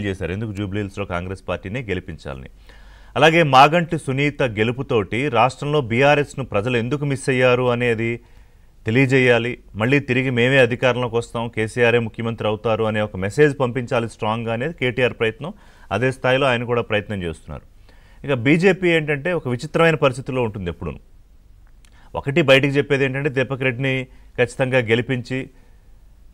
చేశారు. ఎందుకు జూబ్లీహిల్స్‌లో కాంగ్రెస్ పార్టీనే గెలిపించాలని. అలాగే మాగంటి సునీత గెలుపుతోటి రాష్ట్రంలో బీఆర్ఎస్‌ను ప్రజలు ఎందుకు మిస్ అయ్యారు అనేది తెలియజేయాలి. మళ్ళీ తిరిగి మేమే అధికారంలోకి వస్తాం, కేసీఆరే ముఖ్యమంత్రి అవుతారు అనే ఒక మెసేజ్ పంపించాలి స్ట్రాంగ్‌గా అనేది కేటీఆర్ ప్రయత్నం. అదే స్థాయిలో ఆయన కూడా ప్రయత్నం చేస్తున్నారు. ఇక బీజేపీ ఏంటంటే ఒక విచిత్రమైన పరిస్థితిలో ఉంటుంది ఎప్పుడూను. ఒకటి బయటికి చెప్పేది ఏంటంటే దీపక్ రెడ్డిని ఖచ్చితంగా గెలిపించి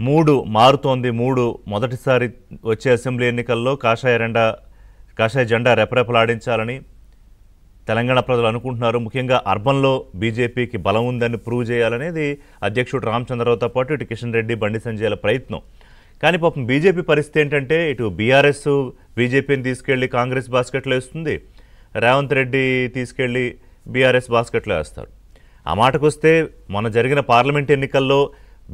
3 మారుతోంది. 3 మొదటిసారి వచ్చే అసెంబ్లీ ఎన్నికల్లో కాషాయ జెండా రెపరెపలాడించాలని తెలంగాణ ప్రజలు అనుకుంటున్నారు. ముఖ్యంగా అర్బన్లో బీజేపీకి బలం ఉందని ప్రూవ్ చేయాలనేది అధ్యక్షుడు రామచంద్రరావుతో పాటు ఇటు కిషన్ రెడ్డి, బండి సంజయ్ల ప్రయత్నం. కానీ పాపం బీజేపీ పరిస్థితి ఏంటంటే ఇటు బీఆర్ఎస్ బీజేపీని తీసుకెళ్లి కాంగ్రెస్ బాస్కెట్లో వేస్తుంది, రేవంత్ రెడ్డి తీసుకెళ్లి బీఆర్ఎస్ బాస్కెట్లో వేస్తారు. ఆ మాటకు వస్తే మొన్న జరిగిన పార్లమెంట్ ఎన్నికల్లో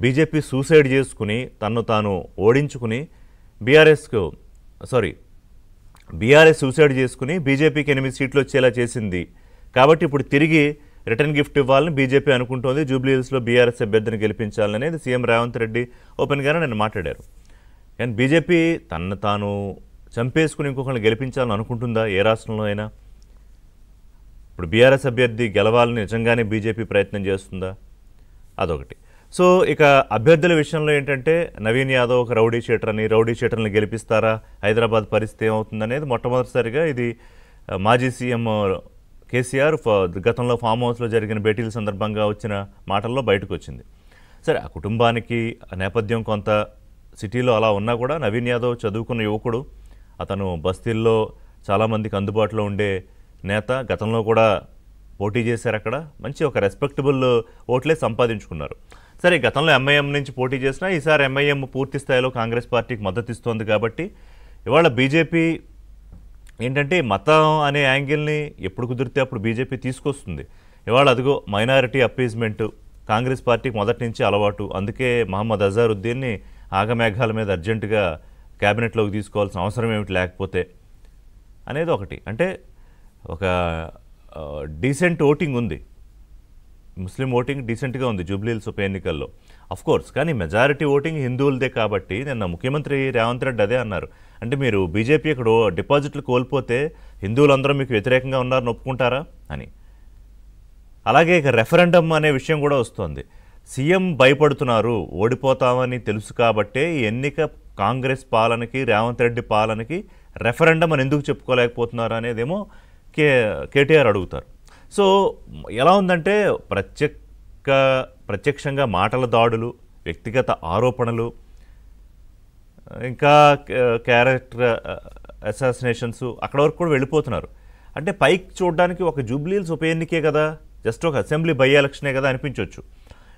బీజేపీ సూసైడ్ చేసుకుని తన్ను తాను ఓడించుకుని బీఆర్ఎస్ సూసైడ్ చేసుకుని బీజేపీకి 8 సీట్లు వచ్చేలా చేసింది. కాబట్టి ఇప్పుడు తిరిగి రిటర్న్ గిఫ్ట్ ఇవ్వాలని బీజేపీ అనుకుంటోంది. జూబ్లీహిల్స్లో బీఆర్ఎస్ అభ్యర్థిని గెలిపించాలనేది సీఎం రేవంత్ రెడ్డి ఓపెన్గానే నేను మాట్లాడారు. కానీ బీజేపీ తన్ను తాను చంపేసుకుని ఇంకొకరిని గెలిపించాలని అనుకుంటుందా ఏ రాష్ట్రంలో అయినా? ఇప్పుడు బీఆర్ఎస్ అభ్యర్థి గెలవాలని నిజంగానే బీజేపీ ప్రయత్నం చేస్తుందా? అదొకటి. సో ఇక అభ్యర్థుల విషయంలో ఏంటంటే నవీన్ యాదవ్ ఒక రౌడీ షీటర్ని గెలిపిస్తారా, హైదరాబాద్ పరిస్థితి ఏమవుతుందనేది మొట్టమొదటిసారిగా ఇది మాజీ సీఎం కేసీఆర్ గతంలో ఫామ్ హౌస్లో జరిగిన భేటీల సందర్భంగా వచ్చిన మాటల్లో బయటకు వచ్చింది. సరే, ఆ కుటుంబానికి నేపథ్యం కొంత సిటీలో అలా ఉన్నా కూడా నవీన్ యాదవ్ చదువుకున్న యువకుడు, అతను బస్తీల్లో చాలామందికి అందుబాటులో ఉండే నేత, గతంలో కూడా పోటీ చేశారు. అక్కడ మంచి ఒక రెస్పెక్టబుల్ ఓట్లే సంపాదించుకున్నారు. సరే, గతంలో ఎంఐఎం నుంచి పోటీ చేసినా ఈసారి ఎంఐఎం పూర్తి స్థాయిలో కాంగ్రెస్ పార్టీకి మద్దతు ఇస్తోంది. కాబట్టి ఇవాళ బీజేపీ ఏంటంటే మతం అనే యాంగిల్ని ఎప్పుడు కుదిరితే అప్పుడు బీజేపీ తీసుకొస్తుంది. ఇవాళ అదిగో మైనారిటీ అప్పీజ్మెంటు కాంగ్రెస్ పార్టీకి మొదటి నుంచి అలవాటు. అందుకే మహమ్మద్ అజారుద్దీన్ని ఆగమేఘాల మీద అర్జెంటుగా క్యాబినెట్లోకి తీసుకోవాల్సిన అవసరం ఏమిటి లేకపోతే అనేది ఒకటి. అంటే ఒక డీసెంట్ ఓటింగ్ ఉంది, ముస్లిం ఓటింగ్ డీసెంట్గా ఉంది జూబ్లీహిల్స్ ఉప ఎన్నికల్లో కోర్స్. కానీ మెజారిటీ ఓటింగ్ హిందువులదే. కాబట్టి నిన్న ముఖ్యమంత్రి రేవంత్ రెడ్డి అదే అన్నారు. అంటే మీరు బీజేపీ ఇక్కడ డిపాజిట్లు కోల్పోతే హిందువులందరూ మీకు వ్యతిరేకంగా ఉన్నారని ఒప్పుకుంటారా అని. అలాగే ఇక రెఫరెండం అనే విషయం కూడా వస్తుంది. సీఎం భయపడుతున్నారు, ఓడిపోతామని తెలుసు కాబట్టే ఈ ఎన్నిక కాంగ్రెస్ పాలనకి రేవంత్ రెడ్డి పాలనకి రెఫరెండం అని ఎందుకు చెప్పుకోలేకపోతున్నారు అనేదేమో కేటీఆర్ అడుగుతారు. సో ఎలా ఉందంటే ప్రత్యక్షంగా మాటల దాడులు, వ్యక్తిగత ఆరోపణలు, ఇంకా క్యారెక్టర్ అసాసినేషన్స్ అక్కడ వరకు కూడా వెళ్ళిపోతున్నారు. అంటే పైకి చూడడానికి ఒక జూబ్లీహిల్స్ ఉప ఎన్నికే కదా, జస్ట్ ఒక అసెంబ్లీ బై ఎలక్షనే కదా అనిపించవచ్చు.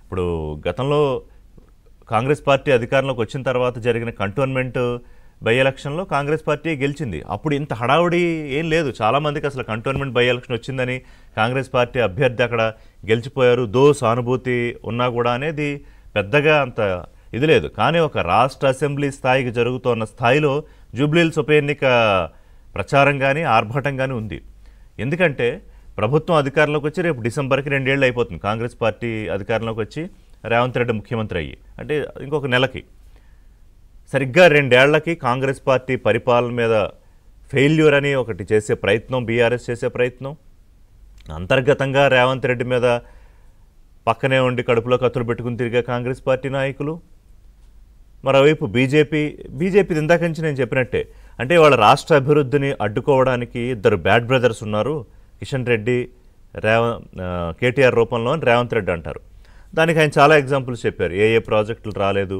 ఇప్పుడు గతంలో కాంగ్రెస్ పార్టీ అధికారంలోకి వచ్చిన తర్వాత జరిగిన కంటోన్మెంట్ బై ఎలక్షన్లో కాంగ్రెస్ పార్టీ గెలిచింది. అప్పుడు ఇంత హడావుడి ఏం లేదు. చాలామందికి అసలు కంటోన్మెంట్ బై ఎలక్షన్ వచ్చిందని, కాంగ్రెస్ పార్టీ అభ్యర్థి అక్కడ గెలిచిపోయారు, సానుభూతి ఉన్నా కూడా అనేది పెద్దగా అంత ఇది లేదు. కానీ ఒక రాష్ట్ర అసెంబ్లీ స్థాయికి జరుగుతున్న స్థాయిలో జూబ్లీహిల్స్ ఉప ఎన్నిక ప్రచారం కానీ ఆర్భాటం కానీ ఉంది. ఎందుకంటే ప్రభుత్వం అధికారంలోకి వచ్చి రేపు డిసెంబర్కి 2 ఏళ్ళు అయిపోతుంది. కాంగ్రెస్ పార్టీ అధికారంలోకి వచ్చి రేవంత్ రెడ్డి ముఖ్యమంత్రి అయ్యి, అంటే ఇంకొక నెలకి, సరిగ్గా 2 ఏళ్లకి కాంగ్రెస్ పార్టీ పరిపాలన మీద ఫెయిల్యూర్ అని ఒకటి చేసే ప్రయత్నం, బీఆర్ఎస్ చేసే ప్రయత్నం, అంతర్గతంగా రేవంత్ రెడ్డి మీద పక్కనే ఉండి కడుపులో కత్తులు పెట్టుకుని తిరిగే కాంగ్రెస్ పార్టీ నాయకులు, మరోవైపు బీజేపీ ఇందాక నుంచి నేను చెప్పినట్టే. అంటే వాళ్ళ రాష్ట్ర అభివృద్ధిని అడ్డుకోవడానికి 2 బ్యాడ్ బ్రదర్స్ ఉన్నారు, కిషన్ రెడ్డి కేటీఆర్ రూపంలో అని రేవంత్ రెడ్డి అంటారు. దానికి ఆయన చాలా ఎగ్జాంపుల్స్ చెప్పారు. ఏ ప్రాజెక్టులు రాలేదు,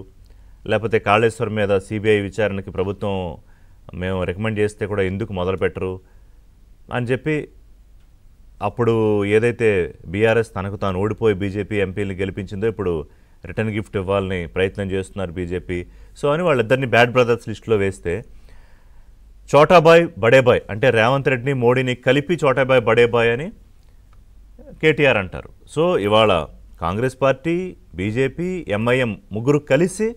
లేకపోతే కాళేశ్వరం మీద సిబిఐ విచారణకి ప్రభుత్వం మేము రికమెండ్ చేస్తే కూడా ఎందుకు మొదలుపెట్టరు అని చెప్పి, అప్పుడు ఏదైతే బీఆర్ఎస్ తనకు తాను ఓడిపోయి బీజేపీ ఎంపీని గెలిపించిందో ఇప్పుడు రిటర్న్ గిఫ్ట్ ఇవ్వాలని ప్రయత్నం చేస్తున్నారు బీజేపీ. సో అని వాళ్ళిద్దరిని బ్యాడ్ బ్రదర్స్ లిస్టులో వేస్తే, చోటాబాయ్ బడేబాయ్ అంటే రేవంత్ రెడ్డిని మోడీని కలిపి చోటాబాయ్ బడేబాయ్ అని కేటీఆర్ అంటారు. సో ఇవాళ కాంగ్రెస్ పార్టీ, బీజేపీ, ఎంఐఎం ముగ్గురు కలిసి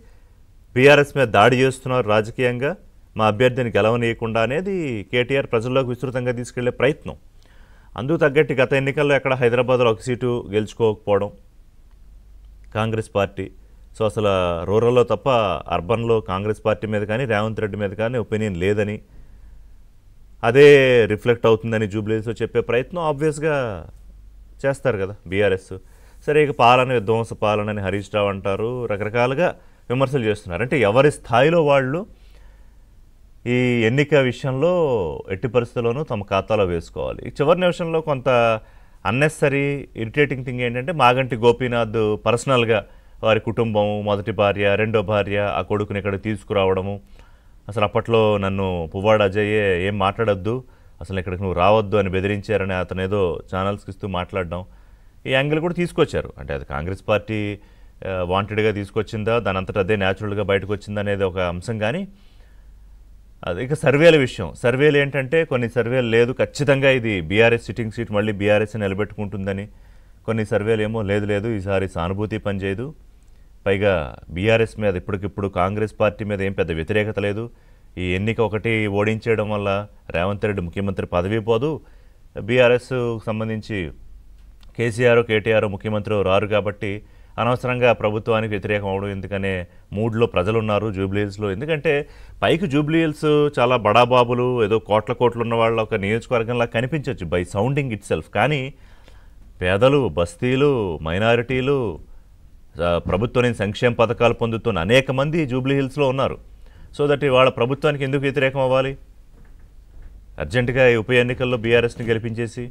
బీఆర్ఎస్ మీద దాడి చేస్తున్నారు రాజకీయంగా, మా అభ్యర్థిని గెలవనీయకుండా అనేది కేటీఆర్ ప్రజల్లోకి విస్తృతంగా తీసుకెళ్లే ప్రయత్నం. అందుకు తగ్గట్టు గత ఎన్నికల్లో ఎక్కడ హైదరాబాద్లో 1 సీటు గెలుచుకోకపోవడం కాంగ్రెస్ పార్టీ, సో అసలు రూరల్లో తప్ప అర్బన్లో కాంగ్రెస్ పార్టీ మీద కానీ రేవంత్ రెడ్డి మీద కానీ ఒపీనియన్ లేదని, అదే రిఫ్లెక్ట్ అవుతుందని జూబ్లీహిల్స్లో చెప్పే ప్రయత్నం ఆబ్వియస్గా చేస్తారు కదా బీఆర్ఎస్. సరే, ఇక పాలన విధ్వంస పాలన అని హరీష్ రావు అంటారు, రకరకాలుగా విమర్శలు చేస్తున్నారు. అంటే ఎవరి స్థాయిలో వాళ్ళు ఈ ఎన్నిక విషయంలో ఎట్టి పరిస్థితుల్లోనూ తమ ఖాతాలో వేసుకోవాలి. ఈ చివరి నిమిషంలో కొంత అన్నెసరీ ఇరిటేటింగ్ థింగ్ ఏంటంటే మాగంటి గోపీనాథ్ పర్సనల్గా వారి కుటుంబం, మొదటి భార్య, రెండో భార్య, ఆ కొడుకుని ఇక్కడ తీసుకురావడము, అసలు అప్పట్లో నన్ను పువ్వాడ అజయ్యే ఏం మాట్లాడొద్దు, అసలు ఇక్కడికి నువ్వు రావద్దు అని బెదిరించారని అతను ఏదో ఛానల్స్కి ఇస్తూ మాట్లాడడం, ఈ యాంగిల్ కూడా తీసుకొచ్చారు. అంటే అది కాంగ్రెస్ పార్టీ వాంటెడ్గా తీసుకొచ్చిందా, దాని అంతటా అదే న్యాచురల్గా బయటకు వచ్చిందా అనేది ఒక అంశం. కానీ అది ఇక సర్వేల విషయం. సర్వేలు ఏంటంటే కొన్ని సర్వేలు లేదు ఖచ్చితంగా ఇది బీఆర్ఎస్ సిట్టింగ్ సీట్ మళ్ళీ బీఆర్ఎస్ నిలబెట్టుకుంటుందని, కొన్ని సర్వేలు ఏమో లేదు ఈసారి సానుభూతి పనిచేయదు, పైగా బీఆర్ఎస్ మీద ఇప్పటికిప్పుడు కాంగ్రెస్ పార్టీ మీద ఏం పెద్ద వ్యతిరేకత లేదు, ఈ ఎన్నిక ఒకటి ఓడించేయడం వల్ల రేవంత్ రెడ్డి ముఖ్యమంత్రి పదవి పోదు, బీఆర్ఎస్ సంబంధించి కేసీఆర్ కేటీఆర్ ముఖ్యమంత్రి రారు కాబట్టి అనవసరంగా ప్రభుత్వానికి వ్యతిరేకం అవడం ఎందుకనే మూడ్లో ప్రజలు ఉన్నారు జూబ్లీహిల్స్లో. ఎందుకంటే పైకి జూబ్లీహిల్స్ చాలా బడాబాబులు, ఏదో కోట్లు ఉన్న వాళ్ళ ఒక నియోజకవర్గంలా కనిపించవచ్చు బై సౌండింగ్ ఇట్ సెల్ఫ్. కానీ పేదలు, బస్తీలు, మైనారిటీలు, ప్రభుత్వం సంక్షేమ పథకాలు పొందుతున్న అనేక మంది జూబ్లీహిల్స్లో ఉన్నారు. సో దట్ వాళ్ళ ప్రభుత్వానికి ఎందుకు వ్యతిరేకం అవ్వాలి అర్జెంటుగా ఈ ఉప ఎన్నికల్లో బీఆర్ఎస్ని గెలిపించేసి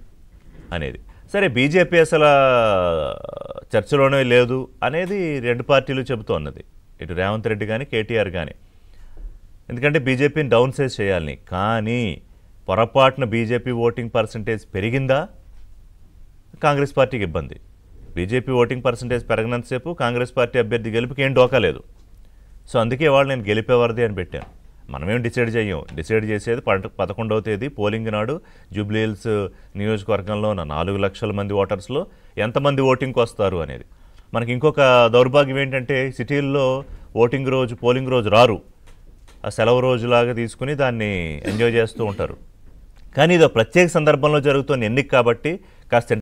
అనేది. సరే, బీజేపీ అసలు చర్చలోనే లేదు అనేది రెండు పార్టీలు చెబుతోన్నది, ఇటు రేవంత్ రెడ్డి కానీ కేటీఆర్ కానీ. ఎందుకంటే బీజేపీని డౌన్ సైజ్ చేయాలని. కానీ పొరపాటున బీజేపీ ఓటింగ్ పర్సంటేజ్ పెరిగిందా కాంగ్రెస్ పార్టీకి ఇబ్బంది. బీజేపీ ఓటింగ్ పర్సంటేజ్ పెరగనంతసేపు కాంగ్రెస్ పార్టీ అభ్యర్థి గెలుపుకి ఏం డోకా లేదు. సో అందుకే వాళ్ళు నేను గెలిపేవారిది అని పెట్టాను. మనమేం డిసైడ్ చేయం, డిసైడ్ చేసేది 11వ తేదీ పోలింగ్ నాడు జూబ్లీహిల్స్ నియోజకవర్గంలో ఉన్న 4 లక్షల మంది ఓటర్స్లో ఎంతమంది ఓటింగ్కి వస్తారు అనేది. మనకి ఇంకొక దౌర్భాగ్యం ఏంటంటే సిటీల్లో ఓటింగ్ రోజు, పోలింగ్ రోజు రారు, ఆ సెలవు రోజులాగా తీసుకుని దాన్ని ఎంజాయ్ చేస్తూ ఉంటారు. కానీ ఇది ప్రత్యేక సందర్భంలో జరుగుతున్న ఎన్నిక కాబట్టి కాస్త